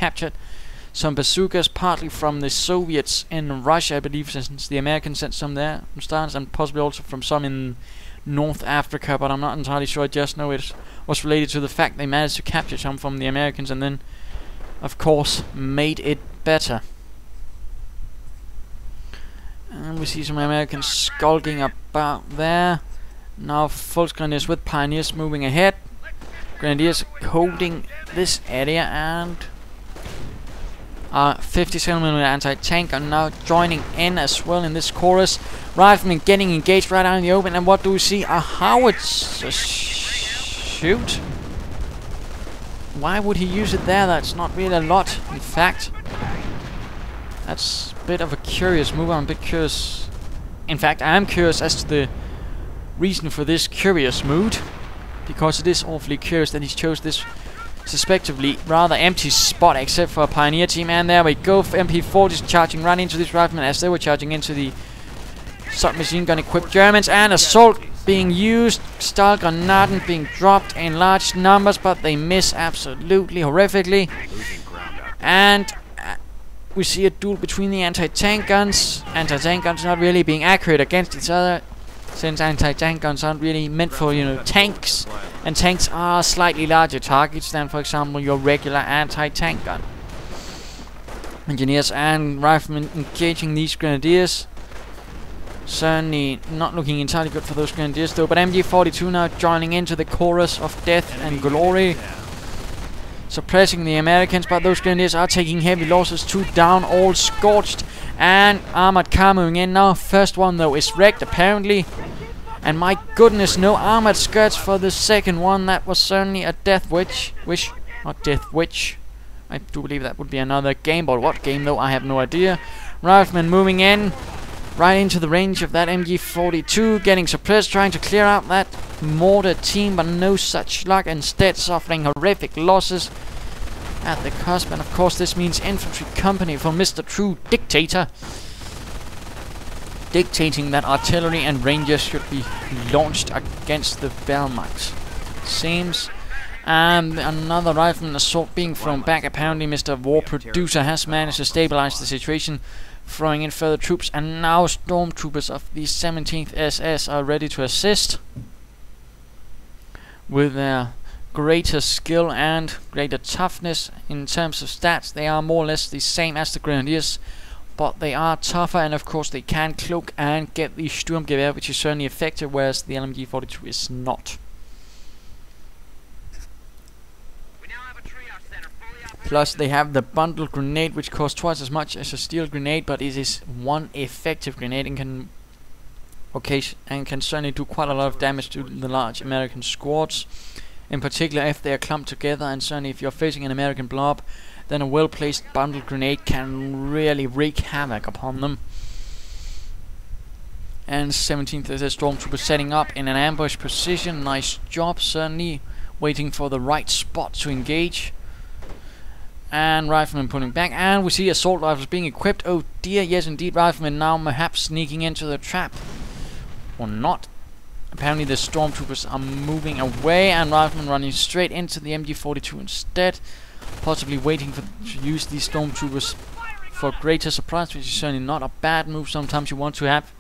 captured some bazookas, partly from the Soviets in Russia, I believe, since the Americans sent some there from start, and possibly also from some in North Africa, but I'm not entirely sure. I just know it was related to the fact they managed to capture some from the Americans and then, of course, made it better. And we see some Americans skulking about there. Now Fult's Grenadiers with Pioneers moving ahead. Grenadiers holding this area, and 57mm anti-tank are now joining in as well in this chorus. Riflemen getting engaged right out in the open, and what do we see? A howitzer shoot? Why would he use it there? That's not really a lot, in fact. That's a bit of a curious move. I'm a bit curious. In fact, I am curious as to the reason for this curious mood, because it is awfully curious that he chose this suspectively rather empty spot, except for a Pioneer team. And there we go, MP40s charging right into these riflemen as they were charging into the submachine gun equipped Germans, and assault being used, Stahlgranaten being dropped in large numbers, but they miss absolutely horrifically. And we see a duel between the anti-tank guns. Anti-tank guns not really being accurate against each other, since anti-tank guns aren't really meant for, you know, tanks, and tanks are slightly larger targets than, for example, your regular anti-tank gun. Engineers and riflemen engaging these Grenadiers. Certainly not looking entirely good for those Grenadiers though, but MG42 now joining into the chorus of death and glory, suppressing the Americans, but those Grenadiers are taking heavy losses. 2 down, all scorched, and armored car moving in now. First one though is wrecked apparently, and my goodness, no armored skirts for the second one. That was certainly a death wish. Not death witch. I do believe that would be another game, but what game though, I have no idea. Riflemen moving in right into the range of that MG42, getting suppressed, trying to clear out that mortar team, but no such luck, instead suffering horrific losses at the cusp. And of course this means infantry company for Mr. True Dictator, dictating that artillery and rangers should be launched against the Wehrmacht. Seems. And another rifleman assault being thrown back. Apparently Mr. Warproducer has managed to stabilize the situation, throwing in further troops, and now stormtroopers of the 17th SS are ready to assist with their greater skill and greater toughness. In terms of stats, they are more or less the same as the Grenadiers, but they are tougher, and of course they can cloak and get the Sturmgewehr, which is certainly effective, whereas the LMG-42 is not. Plus they have the bundle grenade, which costs twice as much as a steel grenade, but it is one effective grenade and can certainly do quite a lot of damage to the large American squads, in particular if they are clumped together. And certainly if you're facing an American blob, then a well-placed bundle grenade can really wreak havoc upon them. And 17th SS Stormtrooper setting up in an ambush position. Nice job, certainly waiting for the right spot to engage. And riflemen pulling back, and we see assault rifles being equipped. Oh dear, yes indeed, riflemen now perhaps sneaking into the trap, or not. Apparently the stormtroopers are moving away, and riflemen running straight into the MG42 instead, possibly waiting to use these stormtroopers for greater surprise, which is certainly not a bad move. Sometimes you want to have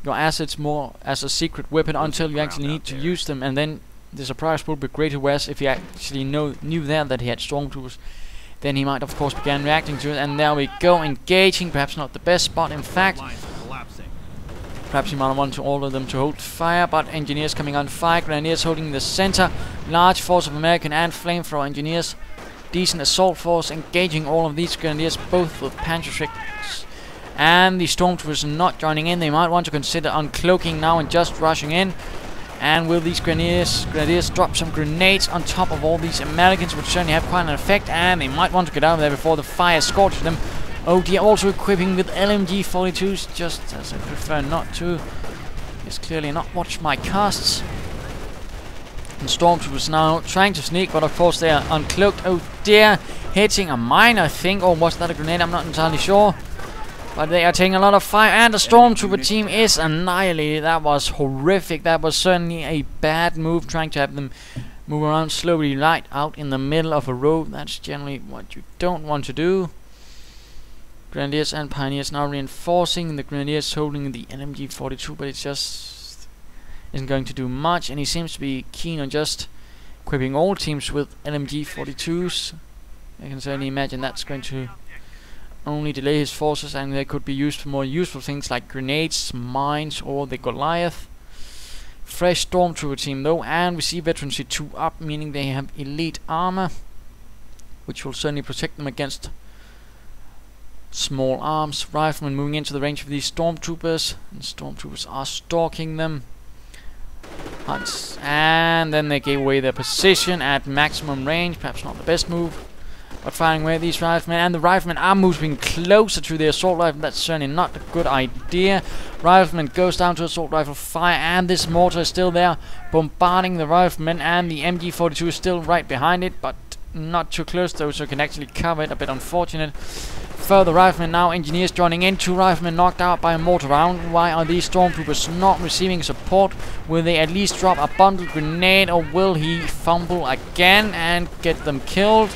your assets more as a secret weapon until you actually need to use them, and then the surprise will be greater. Whereas if you actually knew there that he had stormtroopers, then he might of course begin reacting to it. And there we go, engaging, perhaps not the best spot in fact. Perhaps he might want to order them to hold fire, but engineers coming on fire, Grenadiers holding the center, large force of American and flamethrower engineers, decent assault force engaging all of these Grenadiers, both with Panzerschrecks, and the stormtroopers not joining in. They might want to consider uncloaking now and just rushing in. And will these Grenadiers drop some grenades on top of all these Americans, which certainly have quite an effect, and they might want to get out of there before the fire scorches them. Oh dear, also equipping with LMG-42s, just as I prefer not to. It's clearly not watch my casts. And stormtroopers now trying to sneak, but of course they are uncloaked. Oh dear, hitting a mine I think, or was that a grenade? I'm not entirely sure. But they are taking a lot of fire, and the stormtrooper team is annihilated. That was horrific. That was certainly a bad move, trying to have them Move around slowly right out in the middle of a row. That's generally what you don't want to do. Grenadiers and Pioneers now reinforcing. The Grenadiers holding the LMG-42, but it just isn't going to do much. And he seems to be keen on just equipping all teams with LMG-42s. I can certainly imagine that's going to only delay his forces, and they could be used for more useful things like grenades, mines, or the Goliath. Fresh Stormtrooper team though, and we see Veterancy 2 up, meaning they have elite armor, which will certainly protect them against small arms. Riflemen moving into the range of these Stormtroopers, and Stormtroopers are stalking them. And then they gave away their position at maximum range, perhaps not the best move. But firing away at these riflemen, and the riflemen are moving closer to the assault rifle. That's certainly not a good idea. Rifleman goes down to assault rifle fire, and this mortar is still there, bombarding the riflemen, and the MG-42 is still right behind it, but not too close though, so can actually cover it. A bit unfortunate. Further riflemen now, engineers joining in. 2 riflemen knocked out by a mortar round. Why are these Stormtroopers not receiving support? Will they at least drop a bundled grenade, or will he fumble again and get them killed?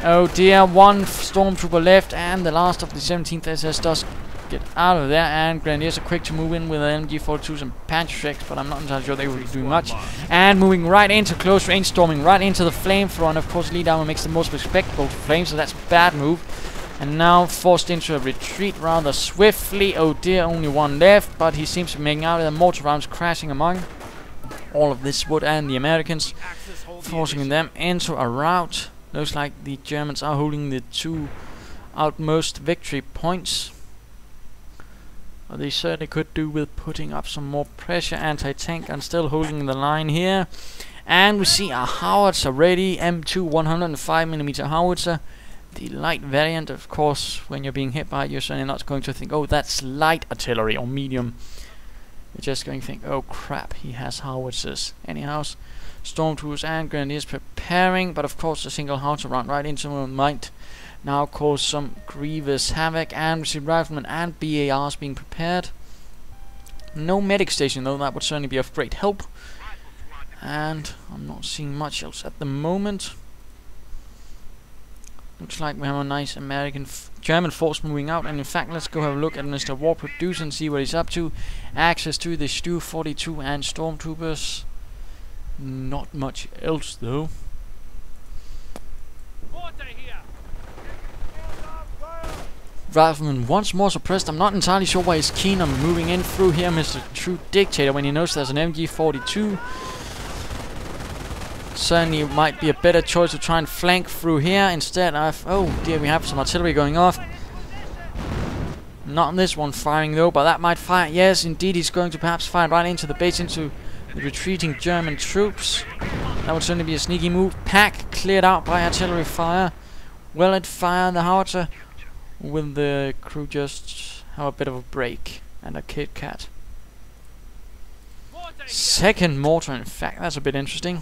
Oh dear, 1 Stormtrooper left, and the last of the 17th SS does get out of there, and Grenadiers are quick to move in with MG-42s and Panzer Lehr, but I'm not entirely sure they will do much. And moving right into close range, storming right into the flamethrower, and of course lead armor makes the most respectable flame, so that's a bad move. And now forced into a retreat rather swiftly. Oh dear, only 1 left, but he seems to be making out with the mortar rounds crashing among all of this wood and the Americans, forcing them into a rout. Looks like the Germans are holding the 2 outmost victory points. Well, they certainly could do with putting up some more pressure. Anti-tank and still holding the line here. And we see a howitzer ready, M2 105mm howitzer. The light variant, of course, when you're being hit by it, you're certainly not going to think, oh, that's light artillery or medium. You're just going to think, oh crap, he has howitzers. Anyhow, Stormtroopers and Grenadiers preparing, but of course a single howitzer round right into them might now cause some grievous havoc. And we see riflemen and BARs being prepared. No medic station though, that would certainly be of great help. And I'm not seeing much else at the moment. Looks like we have a nice German force moving out, and in fact let's go have a look at Mr. Warproducer and see what he's up to. Access to the Stu-42 and Stormtroopers. Not much else though. Rifleman once more suppressed. I'm not entirely sure why he's keen on moving in through here, Mr. TheTrueDictator, when he knows there's an MG-42. Certainly might be a better choice to try and flank through here instead of... oh dear, we have some artillery going off. Not this one firing though, but that might fire. Yes, indeed, he's going to perhaps fire right into the base, into the retreating German troops. That would certainly be a sneaky move. Pack cleared out by artillery fire. Will it fire the howitzer? Will the crew just have a bit of a break and a Kit Kat? Second mortar, in fact, that's a bit interesting.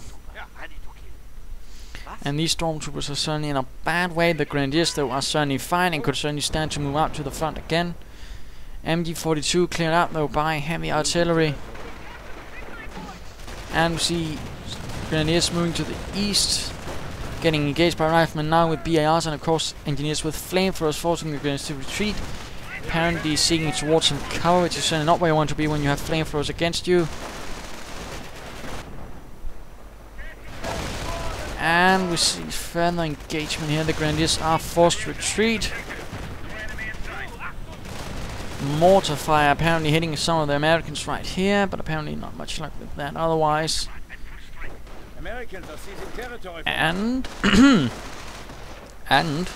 And these Stormtroopers are certainly in a bad way. The Grenadiers though are certainly fine and could certainly stand to move out to the front again. MG-42 cleared out though by heavy artillery. And we see Grenadiers moving to the east, getting engaged by riflemen now with BARs, and of course engineers with flamethrowers forcing the Grenadiers to retreat. Apparently seeking towards some cover, which is certainly not where you want to be when you have flamethrowers against you. And we see further engagement here. The Grenadiers are forced to retreat. Mortar fire apparently hitting some of the Americans right here, but apparently not much luck with that otherwise. And and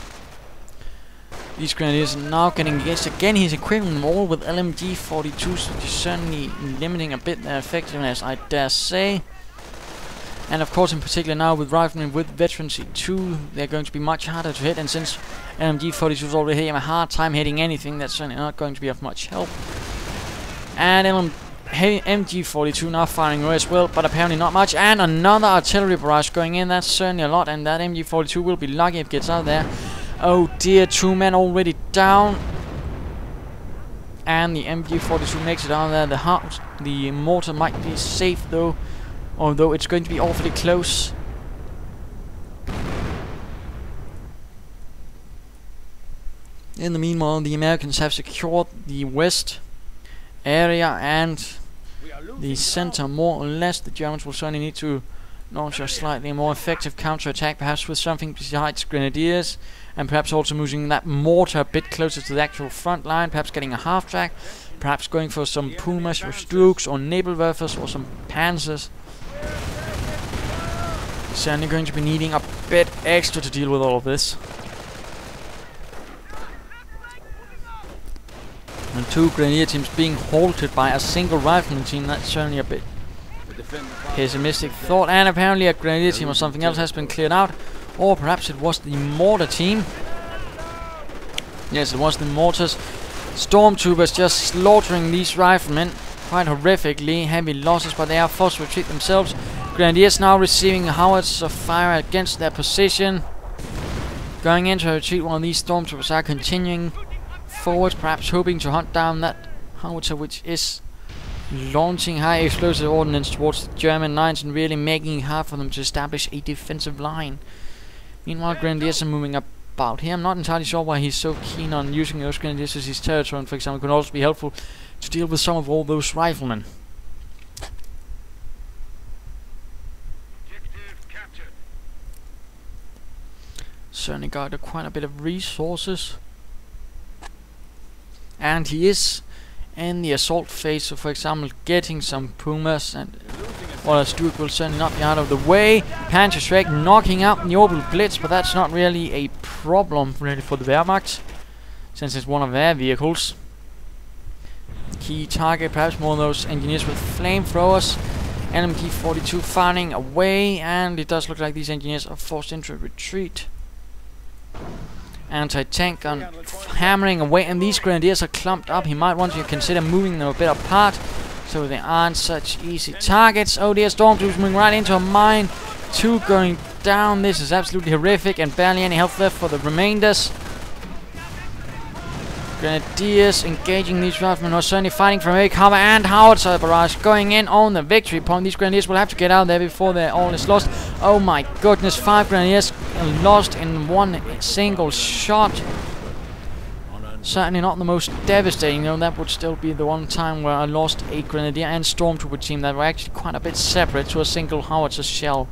these Grenadiers are now getting engaged again. He's equipping them all with LMG-42s, which is certainly limiting a bit their effectiveness, I dare say. And of course, in particular now with riflemen with Veterancy 2, they're going to be much harder to hit. And since LMG-42s already hitting a hard time hitting anything, that's certainly not going to be of much help. And MG-42 now firing away as well, but apparently not much. And another artillery barrage going in. That's certainly a lot, and that MG-42 will be lucky if it gets out there. Oh dear, 2 men already down. And the MG-42 makes it out there. The mortar might be safe though. although it's going to be awfully close. In the meanwhile, the Americans have secured the west area and the center more or less. The Germans will certainly need to launch a slightly more effective counterattack, perhaps with something besides grenadiers, and perhaps also moving that mortar a bit closer to the actual front line, perhaps getting a half-track, perhaps going for some Pumas or Stooks or Nebelwerfers or some Panzers. Certainly going to be needing a bit extra to deal with all of this. And 2 Grenadier teams being halted by a single rifleman team, that's certainly a bit pessimistic thought. And apparently a Grenadier team or something else has been cleared out. Or perhaps it was the mortar team. Yes, it was the mortars. Stormtroopers just slaughtering these riflemen quite horrifically. Heavy losses, but they are forced to retreat themselves. Grenadiers now receiving howitzer fire against their position. Going into a retreat while these Stormtroopers are continuing forward, perhaps hoping to hunt down that howitzer which is launching high explosive ordnance towards the German lines and really making it hard for them to establish a defensive line. Meanwhile, Grenadiers are moving about here. I'm not entirely sure why he's so keen on using those Grenadiers as his territory, and for example could also be helpful to deal with some of all those riflemen. Certainly got quite a bit of resources. And he is in the assault phase, so for example getting some Pumas, and well, a Stuart will certainly not be out of the way. Panzerschreck knocking out the Opel Blitz, but that's not really a problem really for the Wehrmacht, since it's one of their vehicles. Key target, perhaps more of those engineers with flamethrowers. LMG 42 firing away, and it does look like these engineers are forced into a retreat. Anti-tank gun hammering away, and these Grenadiers are clumped up. He might want to consider moving them a bit apart so they aren't such easy targets. Oh dear, Stormtroopers moving right into a mine. 2 going down. This is absolutely horrific, and barely any health left for the remainders. Grenadiers engaging these riflemen who are certainly fighting from a cover, and howitzer barrage going in on the victory point. These Grenadiers will have to get out there before all is lost. Oh my goodness, 5 Grenadiers lost in one single shot. Certainly not the most devastating, though. That would still be the one time where I lost a Grenadier and Stormtrooper team that were actually quite a bit separate to a single howitzer shell.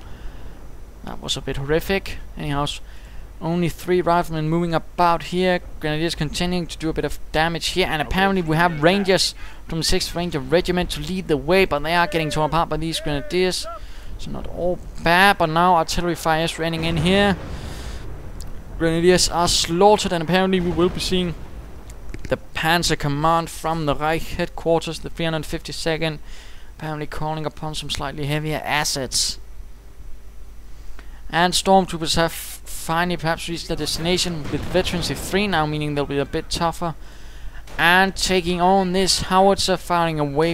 That was a bit horrific. Anyhow, only 3 riflemen moving about here. Grenadiers continuing to do a bit of damage here, and apparently we have Rangers from the 6th Ranger Regiment to lead the way, but they are getting torn apart by these Grenadiers. So not all bad, but now artillery fire is raining in here. Grenadiers are slaughtered, and apparently we will be seeing the Panzer Command from the Reich headquarters, the 352nd, apparently calling upon some slightly heavier assets. And Stormtroopers have finally perhaps reached their destination with Veterancy 3 now, meaning they'll be a bit tougher. And taking on this howitzer, firing away